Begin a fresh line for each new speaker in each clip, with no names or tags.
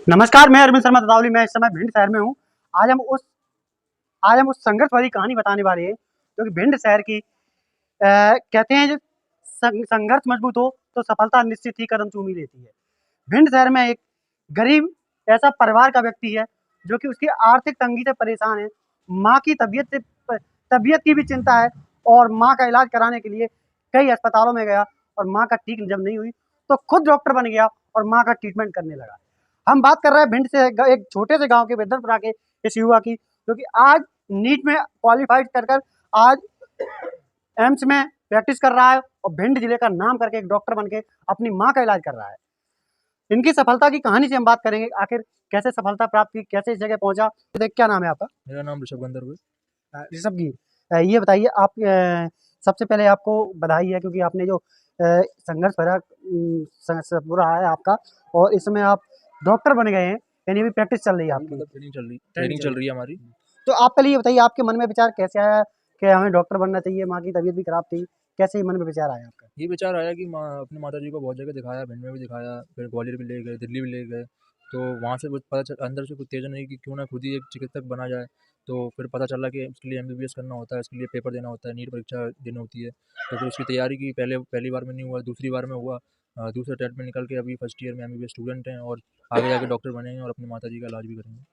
नमस्कार, मैं अरविंद शर्मा ततावली। मैं इस समय भिंड शहर में हूँ। आज हम उस आज हम उस संघर्ष भरी कहानी बताने वाले हैं जो कि भिंड शहर की कहते हैं जब संघर्ष मजबूत हो तो सफलता निश्चित ही कदम चूमी लेती है। भिंड शहर में एक गरीब ऐसा परिवार का व्यक्ति है जो कि उसकी आर्थिक तंगी से परेशान है। माँ की तबीयत की भी चिंता है और माँ का इलाज कराने के लिए कई अस्पतालों में गया और माँ का ठीक जब नहीं हुई तो खुद डॉक्टर बन गया और माँ का ट्रीटमेंट करने लगा। हम बात कर रहे हैं भिंड से एक छोटे से गांव के बेदनपुरा के इस युवा की जो कि आज नीट में क्वालिफाइड कर आज एम्स में प्रैक्टिस कर रहा है और भिंड जिले का नाम करके एक डॉक्टर बन के अपनी माँ का इलाज कर रहा है। इनकी सफलता की कहानी से हम बात करेंगे, आखिर कैसे सफलता प्राप्त की, कैसे इस जगह पहुंचा। क्या नाम है आपका?
मेरा नाम ऋषभ गंधर्व है।
ऋषभ जी, ये बताइए आप सबसे पहले आपको बधाई है क्योंकि आपने जो संघर्ष भरा पूरा है आपका और इसमें आप डॉक्टर बन गए हैं, यानी अभी प्रैक्टिस चल रही है आपकी।
मतलब ट्रेनिंग चल रही है हमारी।
तो आप पहले ये बताइए आपके मन में विचार कैसे आया कि हमें डॉक्टर बनना चाहिए, माँ की तबीयत भी खराब थी, कैसे मन में विचार आया आपका?
ये विचार आया कि अपनी माता जी को बहुत जगह दिखाया, भिंड में भी दिखाया, फिर ग्वालियर भी ले गए, दिल्ली भी ले गए। तो वहाँ से कुछ अंदर से कुछ तेजन नहीं कि क्यों ना खुद ही एक चिकित्सक बना जाए। तो फिर पता चला कि इसके लिए एमबीबीएस करना होता है, इसके लिए पेपर देना होता है, नीट परीक्षा देनी होती है। तो फिर उसकी तैयारी की, पहली बार में नहीं हुआ, दूसरी बार में हुआ। दूसरे अटेम्प्ट में निकल के अभी फर्स्ट ईयर में एमबीबीएस स्टूडेंट हैं और आगे जाके डॉक्टर बनेंगे और अपनी माता जी का इलाज भी करेंगे।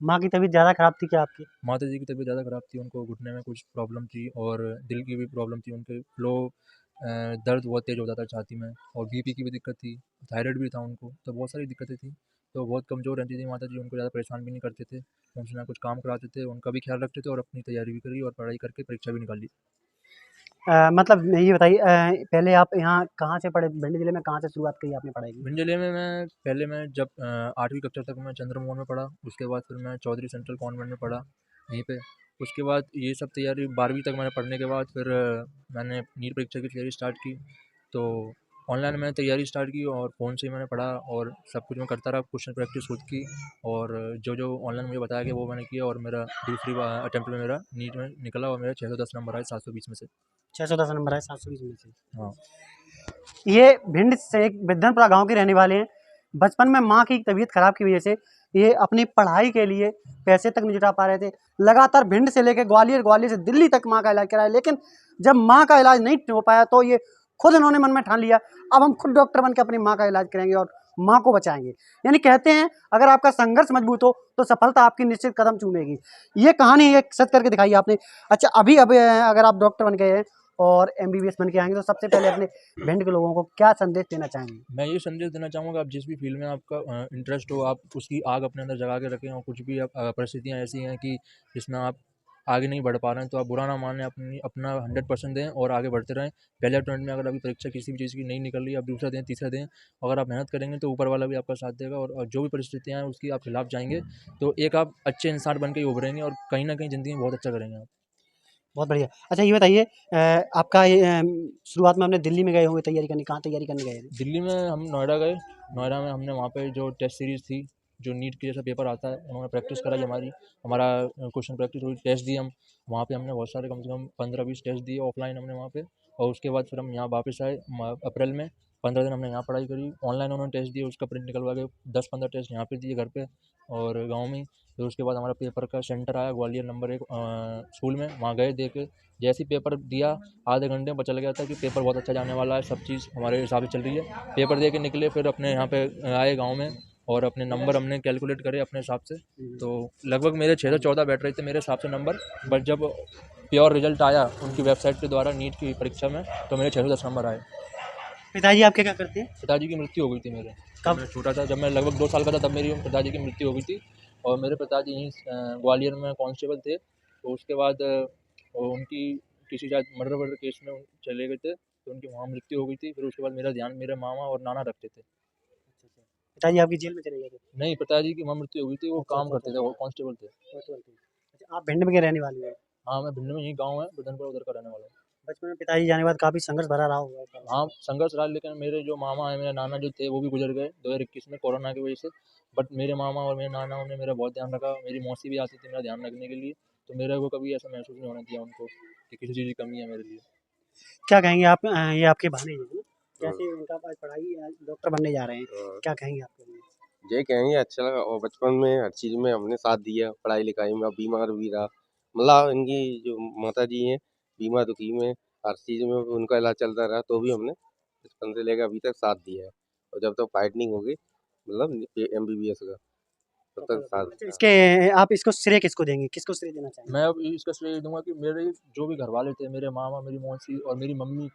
माँ की तबीयत ज़्यादा खराब थी क्या आपकी?
माता जी की तबीयत ज़्यादा ख़राब थी, उनको घुटने में कुछ प्रॉब्लम थी और दिल की भी प्रॉब्लम थी, उनके फ्लो दर्द बहुत तेज़ होता था छाती में और बीपी की भी दिक्कत थी, थायराइड भी था उनको, तो बहुत सारी दिक्कतें थी। तो बहुत कमज़ोर रहती थी माता जी, उनको ज़्यादा परेशान भी नहीं करते थे, उनसे ना कुछ काम कराते थे, उनका भी ख्याल रखते थे और अपनी तैयारी भी करी और पढ़ाई करके परीक्षा भी निकाली।
मतलब ये बताइए पहले आप यहाँ कहाँ से पढ़े? भिंड जिले में कहाँ से शुरुआत की आपने पढ़ाई की?
भिंड जिले में मैं जब 8वीं कक्षा तक मैं चंद्रमोहन में पढ़ा, उसके बाद फिर मैं चौधरी सेंट्रल कॉन्वेंट में पढ़ा यहीं पे। उसके बाद ये सब तैयारी 12वीं तक मैंने पढ़ने के बाद फिर मैंने नीट परीक्षा की तैयारी स्टार्ट की। तो ऑनलाइन मैंने तैयारी स्टार्ट की और फ़ोन से ही मैंने पढ़ा और सब कुछ मैं करता रहा, क्वेश्चन प्रैक्टिस खुद की और जो ऑनलाइन मुझे बताया गया वो मैंने किया और मेरा दूसरी बार अटेम्प्ट में मेरा नीट में निकला और मेरा 610 नंबर आए 720 में से।
610 नंबर है 720 में से।
हाँ।
ये भिंड से एक बिद्धनपुरा गांव के रहने वाले हैं। बचपन में माँ की तबीयत खराब की वजह से ये अपनी पढ़ाई के लिए पैसे तक नहीं जुटा पा रहे थे। लगातार भिंड से लेकर ग्वालियर, ग्वालियर से दिल्ली तक माँ का इलाज कराया, लेकिन जब माँ का इलाज नहीं हो पाया तो ये खुद इन्होंने मन में ठान लिया, अब हम खुद डॉक्टर बन के अपनी माँ का इलाज करेंगे और माँ को बचाएंगे। यानी कहते हैं अगर आपका संघर्ष मजबूत हो तो सफलता आपकी निश्चित कदम चूमेगी। ये कहानी एक सच करके दिखाई आपने। अच्छा, अभी अगर आप डॉक्टर बन गए हैं और एमबीबीएस बन के आएंगे तो सबसे पहले अपने भिंड के लोगों को क्या संदेश देना चाहेंगे?
मैं ये संदेश देना चाहूँगा, आप जिस भी फील्ड में आपका इंटरेस्ट हो, आप उसकी आग अपने अंदर जगा के रखें और कुछ भी परिस्थितियाँ ऐसी हैं कि जिसमें आप आगे नहीं बढ़ पा रहे हैं तो आप बुरा ना मानें, अपना 100% दें और आगे बढ़ते रहें। पहले अटेम्प्ट में अगर अभी परीक्षा किसी भी चीज़ की नहीं निकल रही, आप दूसरा दें, तीसरा दें। अगर आप मेहनत करेंगे तो ऊपर वाला भी आपका साथ देगा और जो भी परिस्थितियाँ हैं उसकी आप खिलाफ जाएंगे तो एक आप अच्छे इंसान बन के ही उभरेंगे और कहीं ना कहीं ज़िंदगी में बहुत अच्छा करेंगे आप।
बहुत बढ़िया। अच्छा ये बताइए आपका शुरुआत में हमने दिल्ली में गए होंगे तैयारी करने, कहाँ तैयारी करने गए थे?
दिल्ली में हम नोएडा गए। नोएडा में हमने वहाँ पे जो टेस्ट सीरीज़ थी, जो नीट के जैसा पेपर आता है, उन्होंने प्रैक्टिस कराई हमारा क्वेश्चन प्रैक्टिस हुई, टेस्ट दिए हम। वहाँ पे हमने बहुत सारे कम से कम 15-20 टेस्ट दिए ऑफलाइन हमने वहाँ पे और उसके बाद फिर हम यहाँ वापस आए अप्रैल में। 15 दिन हमने यहाँ पढ़ाई करी, ऑनलाइन उन्होंने टेस्ट दिए, उसका प्रिंट निकलवा के 10-15 टेस्ट यहाँ पे दिए घर पे और गाँव में ही। फिर उसके बाद हमारा पेपर का सेंटर आया ग्वालियर नंबर 1 स्कूल में, वहाँ गए दे के। जैसे ही पेपर दिया आधे घंटे में पता चल गया था कि पेपर बहुत अच्छा जाने वाला है, सब चीज़ हमारे हिसाब से चल रही है। पेपर दे के निकले, फिर अपने यहाँ पे आए गांव में और अपने नंबर हमने कैलकुलेट करे अपने हिसाब से। तो लगभग मेरे 614 बैठ रहे थे मेरे हिसाब से नंबर, बट जब प्योर रिजल्ट आया उनकी वेबसाइट के द्वारा नीट की परीक्षा में तो मेरे 610 नंबर आए।
पिताजी आपके क्या करते हैं?
पिताजी की मृत्यु हो गई थी मेरे, जब
कब?
मैं छोटा था, जब मैं लगभग 2 साल का था तब मेरी पिताजी की मृत्यु हो गई थी। और मेरे पिताजी यहीं ग्वालियर में कांस्टेबल थे। तो उसके बाद उनकी किसी शायद मर्डर वर्डर केस में चले गए थे तो उनकी वहाँ मृत्यु हो गई थी। फिर उसके बाद मेरा ध्यान मेरे मामा और नाना रखते थे।
पिताजी आपकी जेल में चले गए थे?
नहीं, पिताजी की वहाँ मृत्यु हो गई थी, वो
अच्छा
काम
अच्छा
करते
अच्छा।
थे, वो कांस्टेबल थे।
अच्छा, आप भिंड में के रहने वाले हैं?
हाँ, मैं भिंड में, यही गाँव है बिधनपुर, उधर का रहने वाला हूँ।
बचपन में पिताजी जाने के बाद काफ़ी संघर्ष भरा रहा होगा आपका?
हाँ, संघर्ष रहा, लेकिन मेरे जो मामा हैं, मेरे नाना जो थे वो भी गुजर गए 2021 में कोरोना की वजह से। बट मेरे मामा और मेरे नानाओं ने मेरा बहुत ध्यान रखा, मेरी मौसी भी आती थी मेरा ध्यान रखने के लिए। तो मेरे को कभी ऐसा महसूस नहीं होने दिया उनको कि किसी चीज़ की कमी है मेरे लिए।
क्या कहेंगे आप ये आपके भाने हैं ना? कैसे उनका आज पढ़ाई डॉक्टर बनने जा रहे हैं, क्या कहेंगे आपके लिए?
ये कहेंगे अच्छा लगा, और बचपन में हर चीज़ में हमने साथ दिया, पढ़ाई लिखाई में, अब बीमार भी रहा, मतलब इनकी जो माता जी हैं, बीमार दुखी में हर चीज़ में उनका इलाज चलता रहा, तो भी हमने बचपन से लेकर अभी तक साथ दिया है, और जब तक फाइट नहीं होगी मतलब MBBS का, तब तक साथ
अच्छा, इसके आप इसको श्रेय किसको देंगे, किसको श्रेय देना चाहेंगे?
मैं अब इसका श्रेय दूंगा कि मेरे जो भी घर वाले थे, मेरे मामा, मेरी मौसी और मेरी मम्मी,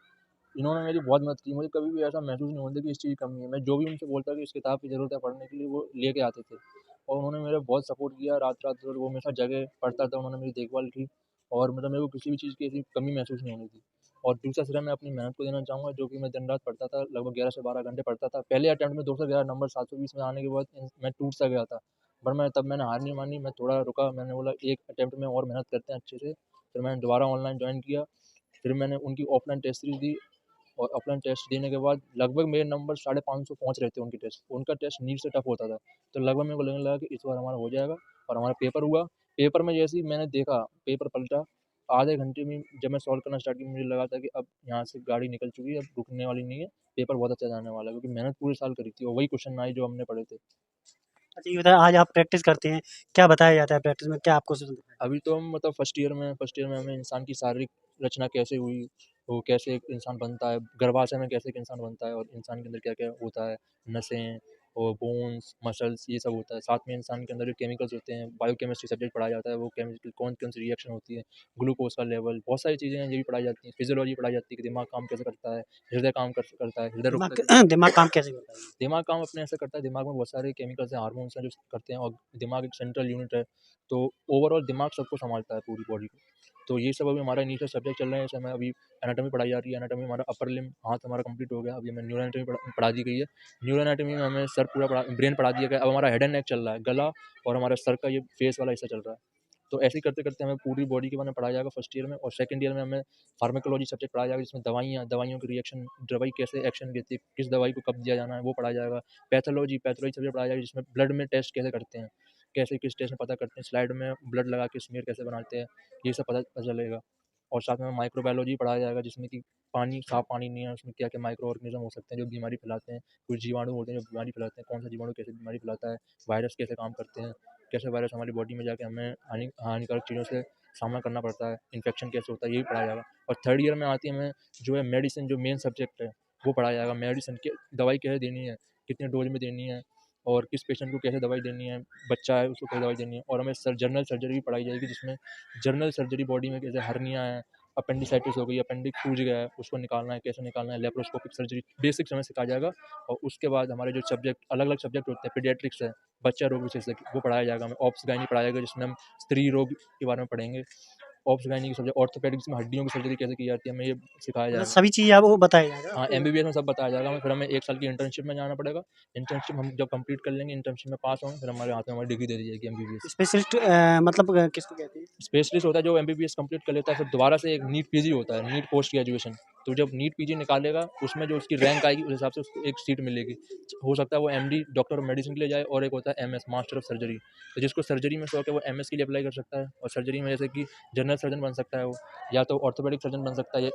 इन्होंने मेरी बहुत मदद की। मुझे कभी भी ऐसा महसूस नहीं होता कि इस चीज़ की कमी है। मैं जो भी उनसे बोलता कि इस किताब की ज़रूरत है पढ़ने के लिए, वो लेके आते थे, और उन्होंने मेरा बहुत सपोर्ट किया। रात-रात भर वो मेरे साथ जगह पढ़ता था, उन्होंने मेरी देखभाल की, और मतलब मेरे को किसी भी चीज़ की ऐसी कमी महसूस नहीं होने दी। और दूसरा श्रेय मैं अपनी मेहनत को देना चाहूँगा, जो कि मैं दिन-रात पढ़ता था, लगभग 11 से 12 घंटे पढ़ता था। पहले अटेम्प्ट में 211 नंबर 720 में आने के बाद मैं टूट-सा गया था। पर मैंने हार नहीं मानी, मैं थोड़ा रुका, मैंने बोला एक अटेम्प्ट में और मेहनत करते हैं अच्छे से। फिर मैंने दोबारा ऑनलाइन जॉइन किया, फिर मैंने उनकी ऑफलाइन टेस्ट सीरीज़ दी, और ऑफलाइन टेस्ट देने के बाद लगभग मेरे नंबर 550 पहुँच रहे थे उनके टेस्ट। उनका टेस्ट नीट से टफ होता था, तो लगभग मेरे को लगने लगा कि इस बार हमारा हो जाएगा, और हमारा पेपर हुआ। पेपर में जैसे ही मैंने देखा, पेपर पलटा, आधे घंटे में जब मैं सॉल्व करना स्टार्ट किया, मुझे लगा था कि अब यहाँ से गाड़ी निकल चुकी है, अब रुकने वाली नहीं है, पेपर बहुत अच्छा जाने वाला है, क्योंकि मेहनत पूरे साल करी थी और वही क्वेश्चन आए जो हमने पढ़े थे।
अच्छा, ये बताइए, आज आप प्रैक्टिस करते हैं, क्या बताया जाता है प्रैक्टिस में, क्या आपको
अभी तो हम मतलब फर्स्ट ईयर में हमें इंसान की शारीरिक रचना कैसे हुई, वो कैसे एक इंसान बनता है, गर्भाशय में कैसे एक इंसान बनता है, और इंसान के अंदर क्या-क्या होता है, नसें और बोन्स, मसल्स, ये सब होता है। साथ में इंसान के अंदर जो केमिकल्स होते हैं, बायोकेमिस्ट्री सब्जेक्ट पढ़ाया जाता है, वो केमिकल कौन-कौन सी रिएक्शन होती है, ग्लूकोज़ का लेवल, बहुत सारी चीज़ें हैं, ये भी पढ़ाई जाती हैं। फिजियोलॉजी पढ़ाई जाती है कि दिमाग काम कैसे करता है, हृदय काम कर करता है, हृदय रुकता
दिमाग
है।
दिमाग काम कैसे करता है?
दिमाग काम अपने ऐसे करता है, दिमाग में बहुत सारे केमिकल्स हैं, हार्मोन्स हैं जो करते हैं, और दिमाग एक सेंट्रल यूनिट है, तो ओवरऑल दिमाग सबको सँभालता है, पूरी बॉडी को। तो ये सब अभी हमारा इनिशियल सब्जेक्ट चल रहे हैं, जैसे हमें अभी एनाटॉमी पढ़ाई जा रही है, एनाटॉमी हमारा अपर लिम्ब, हाथ हमारा कंप्लीट हो गया, अभी हमें न्यूरो एनाटॉमी पढ़ा दी गई है। न्यूरो एनाटॉमी में हमें सर पूरा ब्रेन पढ़ा दिया गया है, अब हमारा हेड एंड नेक चल रहा है, गला और हमारा सर का ये फेस वाला हिस्सा चल रहा है। तो ऐसे ही करते-करते हमें पूरी बॉडी के बारे में पढ़ाया जाएगा फर्स्ट ईयर में, और सेकंड ईयर में हमें फार्माकोलॉजी सब्जेक्ट पढ़ाया जाएगा, जिसमें दवाइयों की रिएक्शन, दवाई कैसे एक्शन देती है, किस दवाई को कब दिया जाना है, वो पढ़ाया जाएगा। पैथोलॉजी सब्जेक्ट पढ़ाया जाएगा, जिसमें ब्लड में टेस्ट कैसे करते हैं, कैसे किस टेस्ट में पता करते हैं, स्लाइड में ब्लड लगा के स्मीयर कैसे बनाते हैं, ये सब पता चलेगा। और साथ में माइक्रोबायोलॉजी पढ़ाया जाएगा, जिसमें कि पानी साफ पानी नहीं है, उसमें क्या-क्या माइक्रो ऑर्गेनिज़्म हो सकते हैं जो बीमारी फैलाते हैं, कुछ जीवाणु होते हैं जो बीमारी फैलाते हैं, कौन सा जीवाणु कैसे बीमारी फैलाता है, वायरस कैसे काम करते हैं, कैसे वायरस हमारी बॉडी में जाके हमें हानिकारक चीज़ों से सामना करना पड़ता है, इन्फेक्शन कैसे होता है, ये भी पढ़ाया जाएगा। और थर्ड ईयर में आती है हमें जो है मेडिसिन, जो मेन सब्जेक्ट है, वो पढ़ाया जाएगा। मेडिसिन की दवाई कैसे देनी है, कितने डोज में देनी है, और किस पेशेंट को कैसे दवाई देनी है, बच्चा है उसको कैसे दवाई देनी है। और हमें जनरल सर्जरी भी पढ़ाई जाएगी, जिसमें जनरल सर्जरी बॉडी में जैसे हर्निया है, अपेंडिसाइटिस हो गई, अपेंडिक्स सूज गया है, उसको निकालना है, कैसे निकालना है, लेप्रोस्कोपिक सर्जरी बेसिक्स हमें सिखाया जाएगा। और उसके बाद हमारे जो सब्जेक्ट अलग-अलग सब्जेक्ट होते हैं, पीडियाट्रिक्स है, बच्चा रोग विशेषज्ञ, वो पढ़ाया जाएगा हमें। ऑब्स गायनी पढ़ाया जाएगा, जिसमें हम स्त्री रोग के बारे में पढ़ेंगे। ऑब्स गायनी की सब्जेक्ट, ऑर्थोपेडिक्स में हड्डियों की सर्जरी कैसे की जाती है, हमें ये सिखाया
मतलब
जाएगा।
सभी चीज़ आपको बताया जाएगा
हाँ,
आपको?
MBBS में सब बताया जाएगा हमें। फिर हमें 1 साल की इंटर्नशिप में जाना पड़ेगा। इंटर्नशिप हम जब कंप्लीट कर लेंगे, इंटर्नशिप में पास होंगे, फिर हमारे हाथ में हमारी डिग्री दे दी जाएगी MBBS।
स्पेशलिस्ट मतलब किसको कहते हैं?
स्पेशलिस्ट होता है जो MBBS कंप्लीट कर लेता है, फिर दोबारा से एक नीट पीजी होता है, नीट पोस्ट ग्रेजुएशन। तो जब नीट पीजी निकालेगा, उसमें जो उसकी रैंक आएगी, उस हिसाब से उसको एक सीट मिलेगी। हो सकता है वो MD डॉक्टर ऑफ मेडिसिन के लिए जाए, और एक होता है MS मास्टर ऑफ सर्जरी। तो जिसको सर्जरी में शौक है, वो MS के लिए अप्लाई कर सकता है, और सर्जरी में जैसे कि जनरल सर्जन बन सकता है वो, या तो ऑर्थोपेडिक सर्जन बन सकता है, या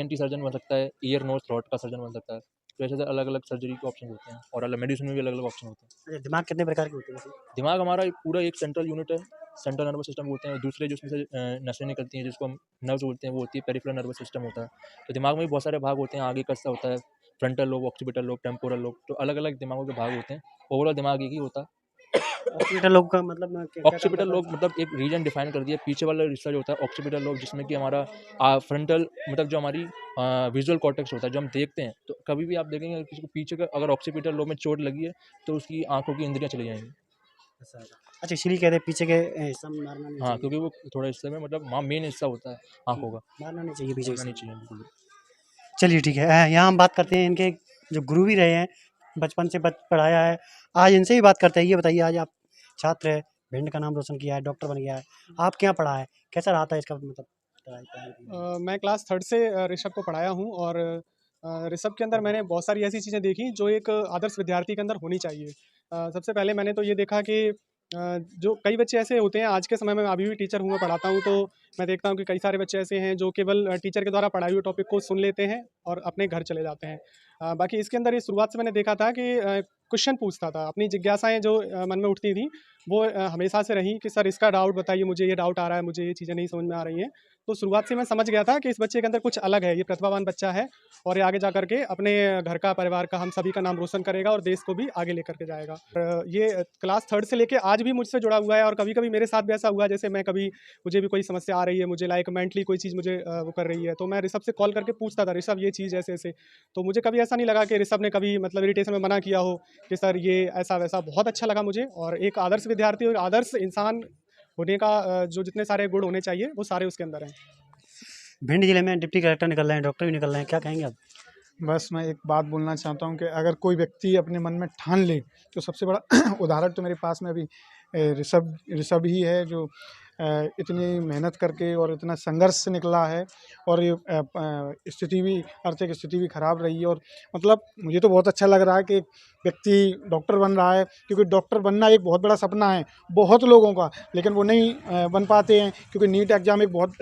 ENT सर्जन बन सकता है, ईयर नोज़ थ्रोट का सर्जन बन सकता है। तो ऐसे अलग-अलग सर्जरी के ऑप्शन होते हैं, और अलग मेडिसिन में भी अलग-अलग ऑप्शन होते हैं।
अच्छा, दिमाग कितने प्रकार के होते हैं वैसे?
दिमाग हमारा एक पूरा एक सेंट्रल यूनिट है, सेंट्रल नर्वस सिस्टम बोलते हैं। दूसरे जो उसमें से नसें निकलती हैं, जिसको हम नर्व्स बोलते हैं, वो होती है पेरिफेरल नर्वस सिस्टम होता है। तो दिमाग में भी बहुत सारे भाग होते हैं, आगे का हिस्सा होता है, frontal lobe, occipital lobe, temporal lobe, तो अलग-अलग दिमागों के भाग होते हैं। ओवरऑल दिमाग एक ही होता है।
ऑक्सीपिटल लोग का मतलब क्या काम
ऑक्सीपिटल
करता है?
लोब मतलब एक रीजन डिफाइन कर दिया, पीछे वाला हिस्सा जो होता है ऑक्सीपिटल लोब, जिसमें कि हमारा फ्रंटल मतलब जो हमारी विजुअल कॉर्टेक्स होता है, जो हम देखते हैं। तो कभी भी आप देखेंगे अगर किसी को पीछे का अगर ऑक्सीपिटल लोब में चोट लगी है, तो उसकी आँखों की इंद्रियाँ चली जाएँगी।
ऐसा होता है। अच्छा, इसीलिए कहते हैं पीछे के हिस्सा में मारना नहीं
हाँ,
चाहिए।
क्योंकि वो थोड़ा हिस्से में मतलब मेन हिस्सा होता है आँखों का,
मारना नहीं चाहिए पीछे के
मारना नहीं
हिस्से
चाहिए बिल्कुल भी।
में। चलिए ठीक है, यहाँ हम बात करते हैं इनके जो गुरु भी रहे हैं, बचपन से पढ़ाया है। आज इनसे ही बात करते हैं। ये बताइए, आज आप छात्र हैं, भिंड का नाम रोशन किया है, डॉक्टर बन गया है। आपके यहाँ पढ़ा है, कैसा रहा था इसका मतलब पढ़ाई?
मैं क्लास थर्ड से ऋषभ को पढ़ाया हूँ, और ऋषभ के अंदर मैंने बहुत सारी ऐसी चीज़ें देखी जो एक आदर्श विद्यार्थी के अंदर होनी चाहिए। सबसे पहले मैंने तो ये देखा कि जो कई बच्चे ऐसे होते हैं, आज के समय में मैं अभी भी टीचर हूँ, मैं पढ़ाता हूँ, तो मैं देखता हूँ कि कई सारे बच्चे ऐसे हैं जो केवल टीचर के द्वारा पढ़ाई हुए टॉपिक को सुन लेते हैं और अपने घर चले जाते हैं। बाकी इसके अंदर ये शुरुआत से मैंने देखा था कि क्वेश्चन पूछता था, अपनी जिज्ञासाएँ जो मन में उठती थी, वो हमेशा से रहीं कि सर इसका डाउट बताइए, मुझे ये डाउट आ रहा है, मुझे ये चीज़ें नहीं समझ में आ रही हैं। तो शुरुआत से मैं समझ गया था कि इस बच्चे के अंदर कुछ अलग है, ये प्रतिभावान बच्चा है और ये आगे जा कर के अपने घर का, परिवार का, हम सभी का नाम रोशन करेगा और देश को भी आगे लेकर के जाएगा। ये क्लास 3rd से लेके आज भी मुझसे जुड़ा हुआ है और कभी-कभी मेरे साथ भी ऐसा हुआ, जैसे मैं कभी मुझे भी कोई समस्या आ रही है, मुझे लाइक मेंटली कोई चीज़ मुझे वो कर रही है, तो मैं ऋषभ से कॉल करके पूछता था, ऋषभ ये चीज़ ऐसे-ऐसे। तो मुझे कभी ऐसा नहीं लगा कि ऋषभ ने कभी मतलब इरिटेशन में मना किया हो कि सर ये ऐसा-वैसा। बहुत अच्छा लगा मुझे और एक आदर्श विद्यार्थी और आदर्श इंसान होने का जो जितने सारे गुण होने चाहिए, वो सारे उसके अंदर हैं।
भिंड जिले में डिप्टी कलेक्टर निकल रहे हैं, डॉक्टर भी निकल रहे हैं, क्या कहेंगे आप?
बस मैं एक बात बोलना चाहता हूँ कि अगर कोई व्यक्ति अपने मन में ठान ले तो सबसे बड़ा उदाहरण तो मेरे पास में अभी ऋषभ ही है, जो इतनी मेहनत करके और इतना संघर्ष से निकला है और ये स्थिति भी, आर्थिक स्थिति भी ख़राब रही है। और मतलब मुझे तो बहुत अच्छा लग रहा है कि एक व्यक्ति डॉक्टर बन रहा है, क्योंकि डॉक्टर बनना एक बहुत बड़ा सपना है बहुत लोगों का, लेकिन वो नहीं बन पाते हैं, क्योंकि नीट एग्ज़ाम एक बहुत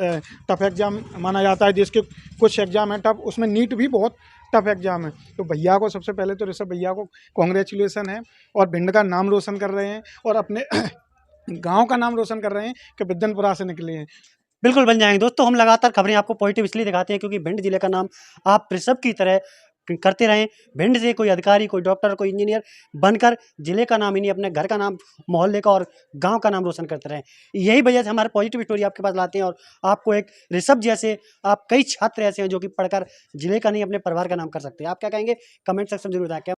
टफ एग्ज़ाम माना जाता है। देश के कुछ एग्ज़ाम हैं टफ, उसमें नीट भी बहुत टफ एग्ज़ाम है। तो भैया को सबसे पहले तो ऋषभ भैया को कॉन्ग्रेचुलेसन है और भिंड का नाम रोशन कर रहे हैं और अपने गांव का नाम रोशन कर रहे हैं कि बिदनपुरा से निकले हैं।
बिल्कुल बन जाएंगे दोस्तों। हम लगातार खबरें आपको पॉजिटिव इसलिए दिखाते हैं क्योंकि भिंड जिले का नाम आप ऋषभ की तरह करते रहें। भिंड से कोई अधिकारी, कोई डॉक्टर, कोई इंजीनियर बनकर जिले का नाम ही नहीं, अपने घर का नाम, मोहल्ले का और गांव का नाम रोशन करते रहें। यही वजह से हमारे पॉजिटिव स्टोरी आपके पास लाते हैं और आपको एक ऋषभ जैसे आप कई छात्र ऐसे हैं जो कि पढ़कर जिले का नहीं अपने परिवार का नाम कर सकते हैं। आप क्या कहेंगे कमेंट सेक्शन जरूर बताएं।